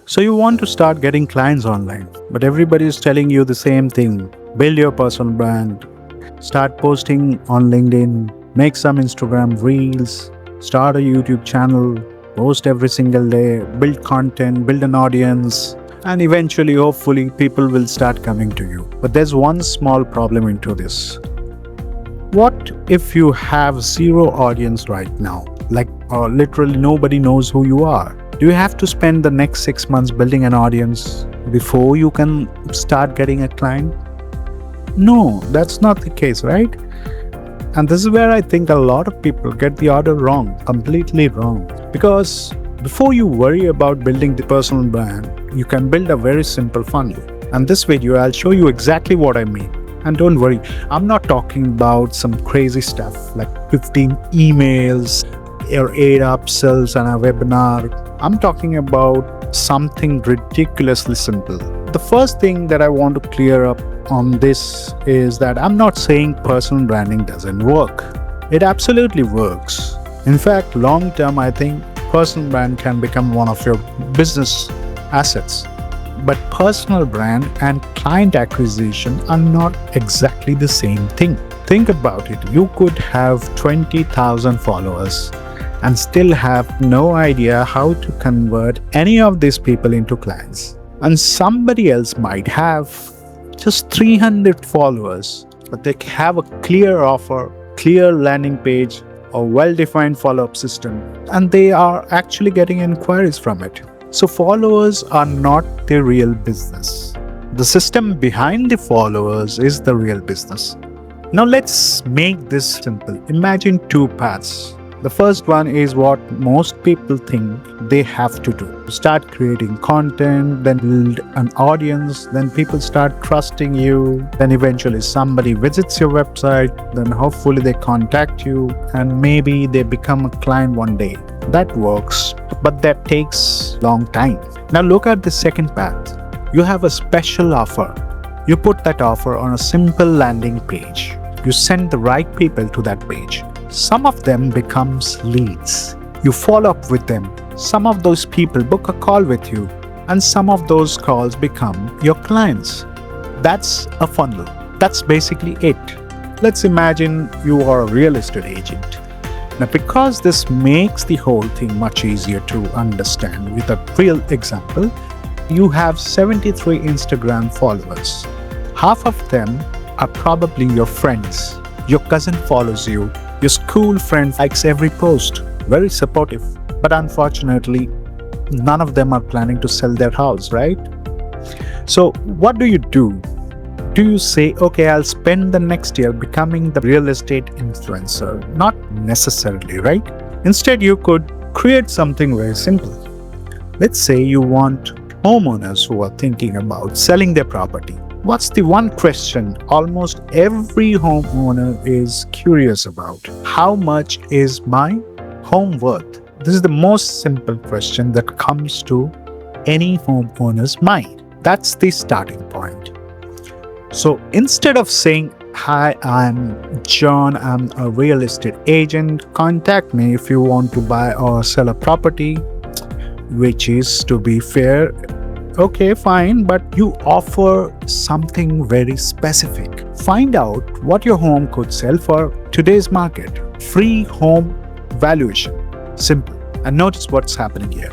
So you want to start getting clients online, but everybody is telling you the same thing. Build your personal brand, start posting on LinkedIn, make some Instagram reels, start a YouTube channel, post every single day, build content, build an audience, and eventually, hopefully, people will start coming to you. But there's one small problem into this. What if you have zero audience right now? Like, literally nobody knows who you are. Do you have to spend the next 6 months building an audience before you can start getting a client? No, that's not the case, right? And this is where I think a lot of people get the order wrong, completely wrong. Because before you worry about building the personal brand, you can build a very simple funnel. And this video, I'll show you exactly what I mean. And don't worry, I'm not talking about some crazy stuff like 15 emails or 8 upsells and a webinar. I'm talking about something ridiculously simple. The first thing that I want to clear up on this is that I'm not saying personal branding doesn't work. It absolutely works. In fact, long term, I think personal brand can become one of your business assets. But personal brand and client acquisition are not exactly the same thing. Think about it. You could have 20,000 followers and still have no idea how to convert any of these people into clients. And somebody else might have just 300 followers, but they have a clear offer, clear landing page, a well-defined follow-up system, and they are actually getting inquiries from it. So followers are not the real business. The system behind the followers is the real business. Now let's make this simple. Imagine 2 paths. The first one is what most people think they have to do. Start creating content, then build an audience, then people start trusting you, then eventually somebody visits your website, then hopefully they contact you, and maybe they become a client one day. That works, but that takes long time. Now look at the second path. You have a special offer. You put that offer on a simple landing page. You send the right people to that page. Some of them becomes leads. You follow up with them. Some of those people book a call with you, and some of those calls become your clients. That's a funnel. That's basically it. Let's imagine you are a real estate agent. Now, because this makes the whole thing much easier to understand with a real example, you have 73 Instagram followers. Half of them are probably your friends. Your cousin follows you. Your school friend likes every post. Very supportive. But unfortunately, none of them are planning to sell their house, right? So what do? Do you say, okay, I'll spend the next year becoming the real estate influencer? Not necessarily, right? Instead, you could create something very simple. Let's say you want homeowners who are thinking about selling their property. What's the one question almost every homeowner is curious about? How much is my home worth? This is the most simple question that comes to any homeowner's mind. That's the starting point. So instead of saying, hi, I'm John, I'm a real estate agent, contact me if you want to buy or sell a property, which is, to be fair, okay, fine, but you offer something very specific. Find out what your home could sell for today's market. Free home valuation. Simple. And notice what's happening here.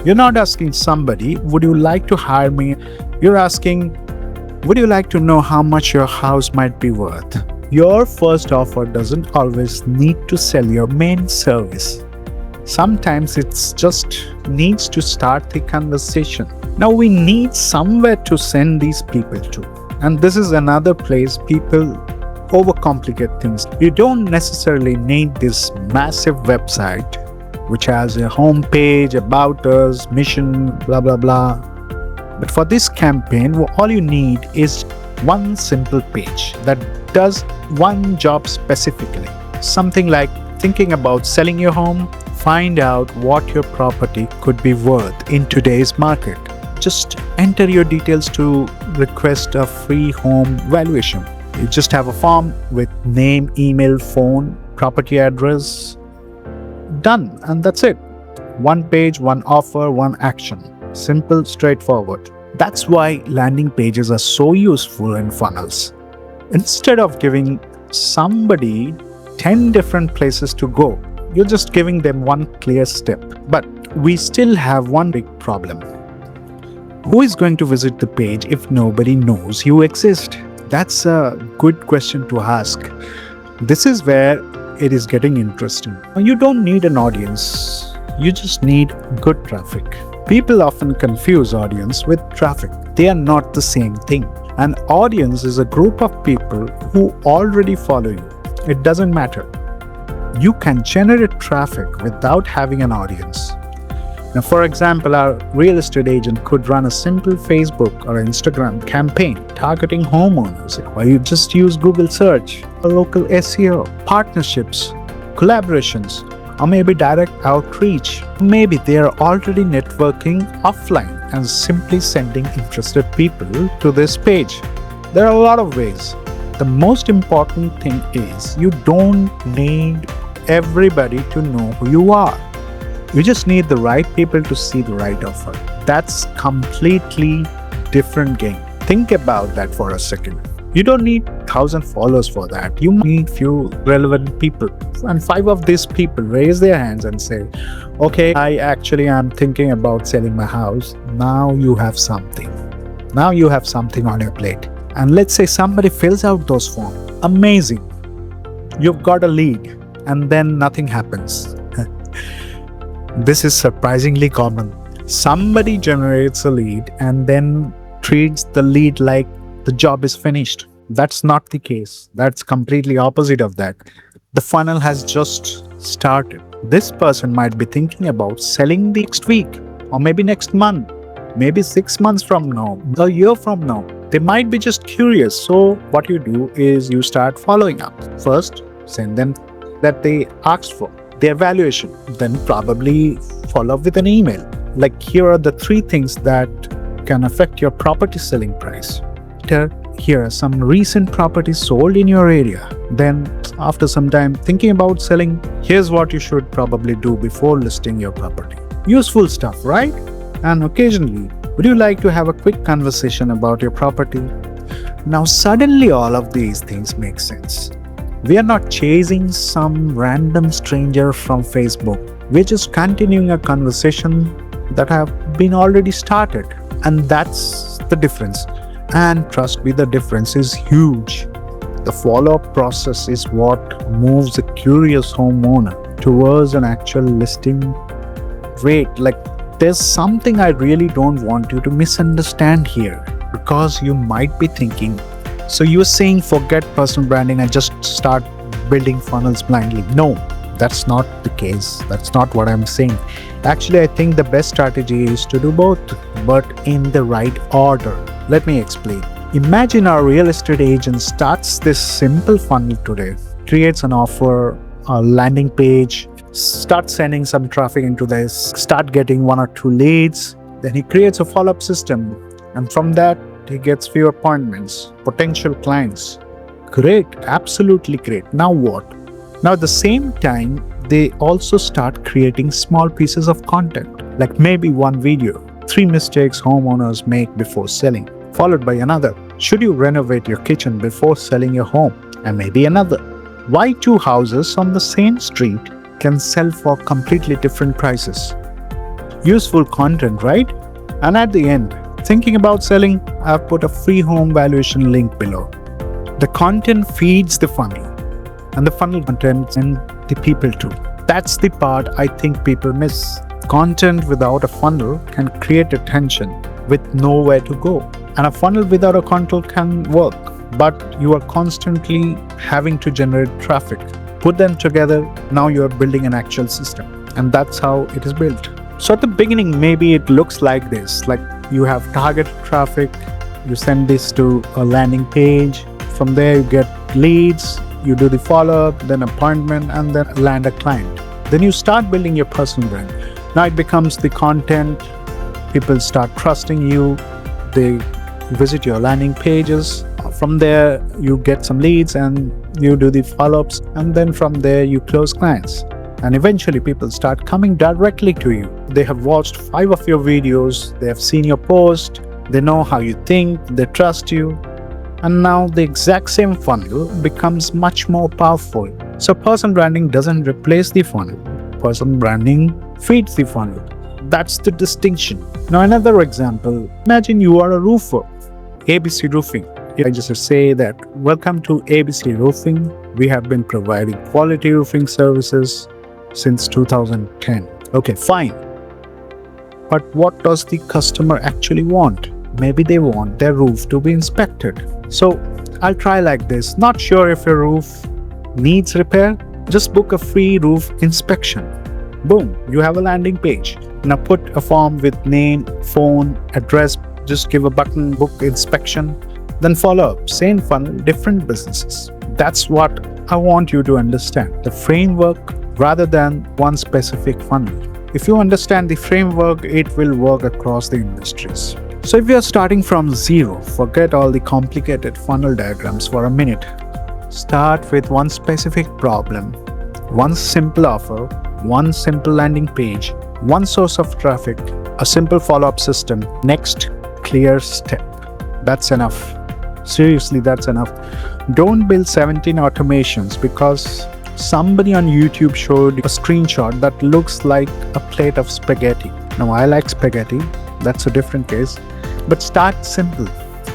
You're not asking somebody, would you like to hire me? You're asking, would you like to know how much your house might be worth? Your first offer doesn't always need to sell your main service. Sometimes it's just needs to start the conversation. Now we need somewhere to send these people to. And this is another place people overcomplicate things. You don't necessarily need this massive website which has a home page, about us, mission, blah, blah, blah. But for this campaign, all you need is one simple page that does one job specifically. Something like thinking about selling your home, find out what your property could be worth in today's market. Just enter your details to request a free home valuation. You just have a form with name, email, phone, property address. Done. And that's it. One page, one offer, one action. Simple, straightforward. That's why landing pages are so useful in funnels. Instead of giving somebody 10 different places to go, you're just giving them one clear step. But we still have one big problem. Who is going to visit the page if nobody knows you exist? That's a good question to ask. This is where it is getting interesting. You don't need an audience, you just need good traffic. People often confuse audience with traffic. They are not the same thing. An audience is a group of people who already follow you. It doesn't matter. You can generate traffic without having an audience. Now, for example, our real estate agent could run a simple Facebook or Instagram campaign targeting homeowners, or you just use Google search, or local SEO, partnerships, collaborations, or maybe direct outreach. Maybe they are already networking offline and simply sending interested people to this page. There are a lot of ways. The most important thing is you don't need everybody to know who you are. You just need the right people to see the right offer. That's completely different game. Think about that for a second. You don't need 1,000 followers for that. You need few relevant people. And 5 of these people raise their hands and say, okay, I actually am thinking about selling my house. Now you have something. Now you have something on your plate. And let's say somebody fills out those forms. Amazing. You've got a lead and then nothing happens. This is surprisingly common. Somebody generates a lead and then treats the lead like the job is finished. That's not the case. That's completely opposite of that. The funnel has just started. This person might be thinking about selling next week, or maybe next month, maybe 6 months from now, a year from now. They might be just curious. So what you do is you start following up. First, send them that they asked for, the evaluation, then probably follow up with an email. Like, here are the 3 things that can affect your property selling price. Here are some recent properties sold in your area. Then after some time thinking about selling, here's what you should probably do before listing your property. Useful stuff, right? And occasionally, would you like to have a quick conversation about your property? Now suddenly all of these things make sense. We are not chasing some random stranger from Facebook. We're just continuing a conversation that have been already started. And that's the difference. And trust me, the difference is huge. The follow-up process is what moves a curious homeowner towards an actual listing. Wait, there's something I really don't want you to misunderstand here, because you might be thinking, so you're saying forget personal branding and just start building funnels blindly. No, that's not the case. That's not what I'm saying. Actually, I think the best strategy is to do both, but in the right order. Let me explain. Imagine our real estate agent starts this simple funnel today, creates an offer, a landing page, starts sending some traffic into this, start getting 1 or 2 leads. Then he creates a follow-up system. And from that, he gets few appointments, potential clients. Great, absolutely great. Now what? Now at the same time, they also start creating small pieces of content, like maybe one video, 3 mistakes homeowners make before selling, followed by another, should you renovate your kitchen before selling your home, and maybe another, why 2 houses on the same street can sell for completely different prices. Useful content, right? And at the end, thinking about selling, I've put a free home valuation link below. The content feeds the funnel, and the funnel content and the people too. That's the part I think people miss. Content without a funnel can create attention with nowhere to go. And a funnel without a content can work, but you are constantly having to generate traffic. Put them together, now you are building an actual system. And that's how it is built. So at the beginning, maybe it looks like this, like you have targeted traffic, you send this to a landing page, from there you get leads, you do the follow-up, then appointment, and then land a client. Then you start building your personal brand. Now it becomes the content, people start trusting you, they visit your landing pages. From there, you get some leads and you do the follow-ups, and then from there you close clients. And eventually people start coming directly to you. They have watched 5 of your videos, they have seen your post, they know how you think, they trust you. And now the exact same funnel becomes much more powerful. So personal branding doesn't replace the funnel. Personal branding feeds the funnel. That's the distinction. Now another example, imagine you are a roofer, ABC Roofing. I just say that, welcome to ABC Roofing. We have been providing quality roofing services since 2010. Okay, fine. But what does the customer actually want? Maybe they want their roof to be inspected. So I'll try like this. Not sure if your roof needs repair? Just book a free roof inspection. Boom, you have a landing page. Now put a form with name, phone, address. Just give a button, book inspection. Then follow up. Same funnel, different businesses. That's what I want you to understand. The framework rather than one specific funnel. If you understand the framework, it will work across the industries. So if you are starting from zero, forget all the complicated funnel diagrams for a minute. Start with one specific problem, one simple offer, one simple landing page, one source of traffic, a simple follow-up system. Next, clear step. That's enough. Seriously, that's enough. Don't build 17 automations because somebody on YouTube showed a screenshot that looks like a plate of spaghetti. Now, I like spaghetti. That's a different case. But start simple.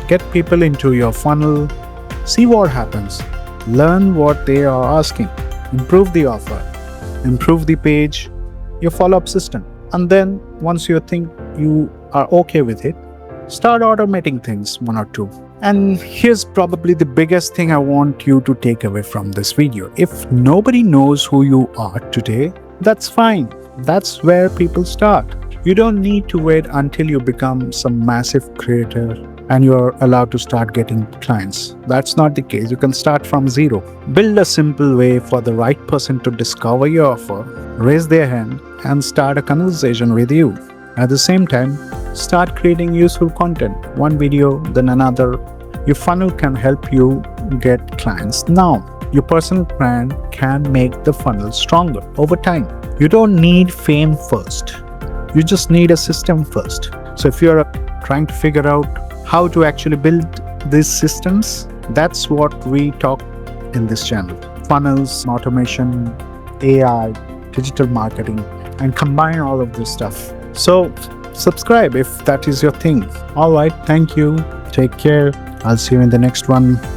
Get people into your funnel. See what happens. Learn what they are asking. Improve the offer. Improve the page, your follow-up system. And then once you think you are okay with it, start automating things, 1 or 2. And here's probably the biggest thing I want you to take away from this video. If nobody knows who you are today, that's fine. That's where people start. You don't need to wait until you become some massive creator and you're allowed to start getting clients. That's not the case. You can start from zero. Build a simple way for the right person to discover your offer, raise their hand, and start a conversation with you. At the same time, start creating useful content. One video, then another. Your funnel can help you get clients now. Your personal brand can make the funnel stronger over time. You don't need fame first. You just need a system first. So if you're trying to figure out how to actually build these systems, that's what we talk in this channel. Funnels, automation, AI, digital marketing, and combine all of this stuff. So subscribe if that is your thing. All right, thank you. Take care. I'll see you in the next one.